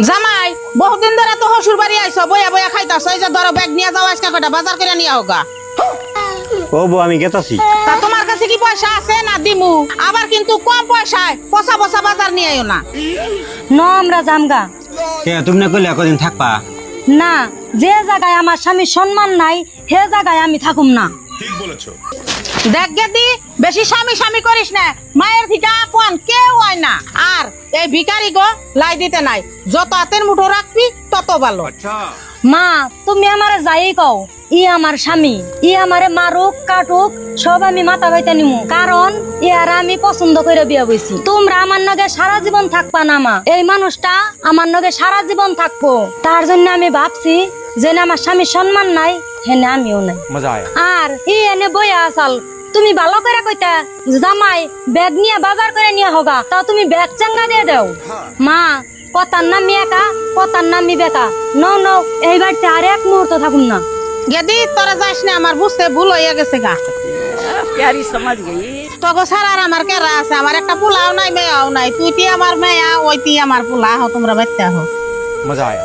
জামাই বহুদিন ধরে তো হসুর বাড়ি আইছো, বইয়া বইয়া খাইতাছ, এই যে ধরো ব্যাগ নিয়ে যাও, আজকে কটা বাজার করে নিয়ে হোগা। ও বউ আমি গেতাছি। তা তোমার কাছে কি পয়সা আছে না দিমু? আবার কিন্তু কম পয়সায় পচা পচা বাজার নিয়ে আইও না। ন আমরা জামগা। কে তুমি না কইলে কদিন থাকবা? না, যে জায়গায় আমার স্বামীর সম্মান নাই সে জায়গায় আমি থাকুম না। দেখ গেদি, বেশি স্বামী স্বামী করিস না, মায়ের থেকে আপন কেউ হয় না। আর এই ভিখারি গো লাই দিতে নাই, যত হাতের মুঠো রাখবি তত ভালো। মা তুমি আমারে যাই কও, ই আমার স্বামী, ই আমারে মারুক কাটুক সব আমি মাথা বাইতে নিমু, কারণ ইয়ার আমি পছন্দ করে বিয়া বইছি। তোমরা আমার নগে সারা জীবন থাকবা না মা, এই মানুষটা আমার নগে সারা জীবন থাকবো। তার জন্য আমি ভাবছি যে না আমার স্বামীর সম্মান নাই হেনে আমিও নাই। আর ই এনে বইয়া আসাল, তুমি ভালো করে কইতা জামাই ব্যাগ নিয়ে বাজার করে নিয়ে হোগা, তাও তুমি ব্যাগ চাঙ্গা দিয়ে দাও। মা কথার নাম একা, কথার নাম বেকা। নো নো, এই বাড়িতে আর এক মুহূর্ত থাকুন না। গেদি তোরা যাস না, আমার বুঝতে ভুল হইয়া গেছে গা। प्यारी समझ गई। তোকে ছাড়া আর আমার কেরা আছে? আমার একটা পোলাও নাই, মেয়াও নাই। তুই তি আমার মেয়া, ওই তি আমার পোলা, তোমরা বাচ্চা হো। মজা আয়া।